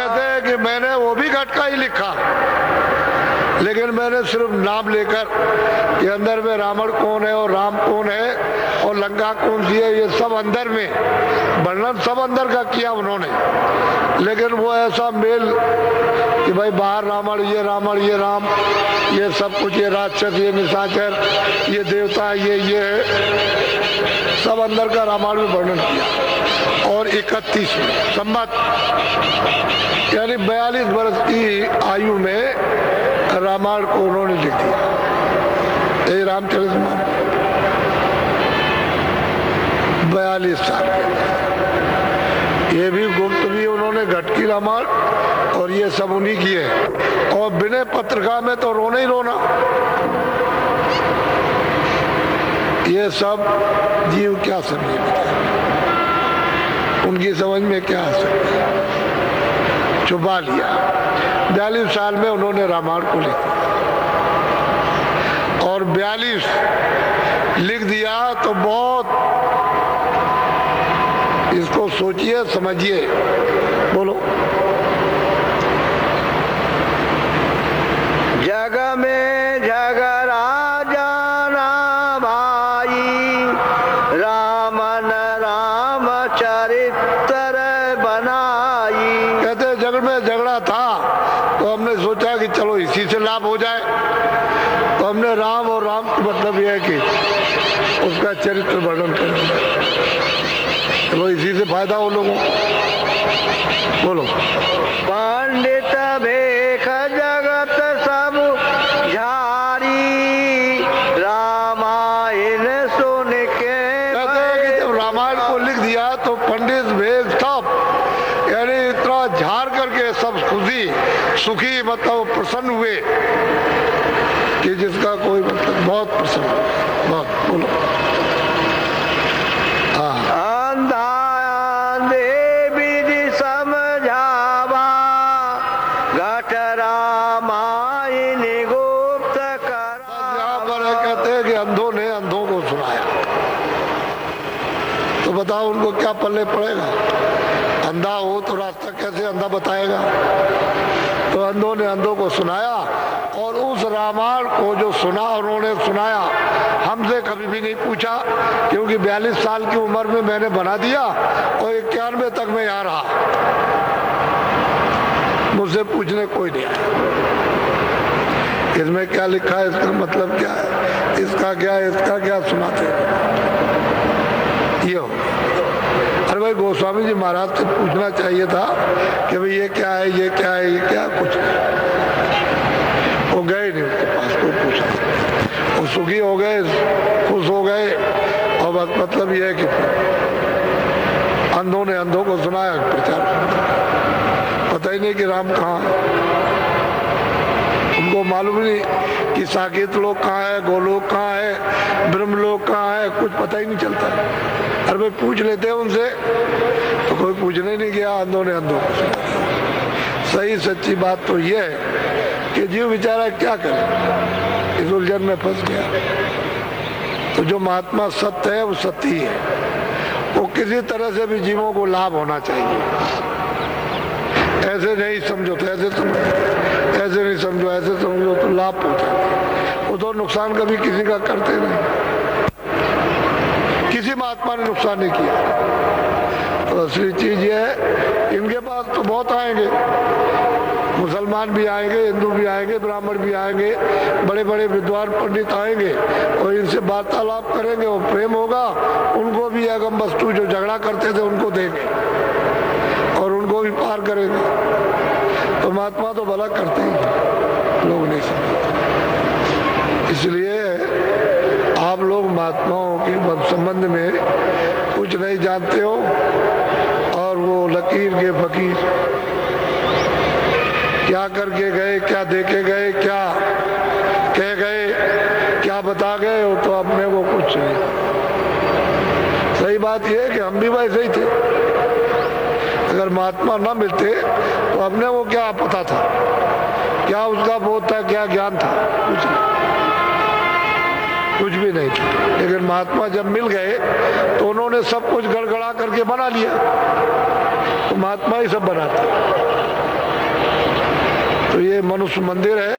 कहते हैं कि मैंने वो भी घटका ही लिखा, लेकिन मैंने सिर्फ नाम लेकर कि अंदर में रावण कौन है और राम कौन है और लंका कौन सी है, ये सब अंदर में वर्णन सब अंदर का किया उन्होंने। लेकिन वो ऐसा मेल कि भाई बाहर रावण, ये राम, ये सब कुछ, ये राक्षस, ये निशाचर, ये देवता, ये सब अंदर का रामायण में वर्णन किया। और 31 संवत यानी 42 वर्ष की आयु में रामायण को उन्होंने लिख दिया। ये रामचरितमानस 42 साल, ये भी गुप्त भी उन्होंने घटकी रामायण और ये सब उन्हीं की है। और विनय पत्रिका में तो रोना ही रोना। ये सब जीव क्या समझेगा, उनकी समझ में क्या आ सकता है, छुपा लिया। 42 साल में उन्होंने रामायण को लिखा और 42 लिख दिया तो बहुत, इसको सोचिए समझिए, बोलो। जग में झगड़ा जाना भाई, रामन राम चरित्र बनाई। कहते जग में झगड़ा था तो हमने सोचा कि चलो इसी से लाभ हो जाए, तो हमने राम और राम का मतलब यह है कि उसका चरित्र वर्णन कर, चलो इसी से फायदा हो लोगों। बोलो। पंडित भेख जगत सब झारी, रामायण सुन के। कहते हैं कि जब रामायण को लिख दिया तो पंडित भेख सब यानी इतना झाड़ करके सब खुशी सुखी मतलब प्रसन्न हुए कि जिसका कोई मतलब, बहुत प्रसन्न, बहुत। बोलो। बताओ उनको क्या पल्ले पड़ेगा? अंधा हो तो रास्ता कैसे अंधा बताएगा? तो अंधों ने अंधों को सुनाया और उस रामायण को जो सुना उन्होंने सुनाया, हमसे कभी भी नहीं पूछा, क्योंकि 42 साल की उम्र में मैंने बना दिया और 91 तक मैं यहाँ रहा, मुझसे पूछने कोई नहीं आया इसमें क्या लिखा है, इसका मतलब क्या है, इसका क्या सुनाते ये हो। अरे भाई गोस्वामी जी महाराज से पूछना चाहिए था कि भाई ये क्या है, ये क्या है, ये क्या, कुछ वो गए नहीं उनके पास, कोई पूछा, वो सुखी हो गए, खुश हो गए। और बस मतलब ये है कि अंधों ने अंधों को सुनाया, प्रचार, पता ही नहीं कि राम कहाँ है, उनको मालूम नहीं कि साकेत लोग कहाँ है, गोलोक कहाँ है, ब्रह्मलोक कहाँ है, कुछ पता ही नहीं चलता है। अरे भाई पूछ लेते हैं उनसे, तो कोई पूछने ही नहीं गया, अंधों ने अंधों को सुना। सही सच्ची बात तो ये है कि जीव बेचारा क्या करे, इस उलझन में फंस गया। तो जो महात्मा सत्य है वो सत्य ही है, वो किसी तरह से भी जीवों को लाभ होना चाहिए। ऐसे नहीं समझो तो ऐसे समझो, ऐसे नहीं समझो ऐसे समझो तो लाभ पहुंचा, वो तो नुकसान कभी किसी का करते नहीं, किसी महात्मा ने नुकसान नहीं किया। तो असली चीज ये है, इनके पास तो बहुत आएंगे, मुसलमान भी आएंगे, हिंदू भी आएंगे, ब्राह्मण भी आएंगे, बड़े बड़े विद्वान पंडित आएंगे और इनसे वार्तालाप करेंगे और प्रेम होगा, उनको भी अगम वस्तु जो झगड़ा करते थे उनको देंगे और उनको भी पार करेंगे। तो महात्मा तो भला करते ही, लोग नहीं समझते। इसलिए आप लोग महात्माओं के संबंध में कुछ नहीं जानते हो, और वो लकीर के फकीर क्या करके गए, क्या देके गए, क्या कह गए, क्या बता गए, हो तो अपने को कुछ नहीं। सही बात यह है कि हम भी वैसे ही थे, अगर महात्मा न मिलते तो अपने को क्या पता था, क्या उसका बोध था, क्या ज्ञान था, कुछ भी नहीं था। लेकिन महात्मा जब मिल गए तो उन्होंने सब कुछ गड़गड़ा करके बना लिया, तो महात्मा ही सब बनाते। तो ये मनुष्य मंदिर है।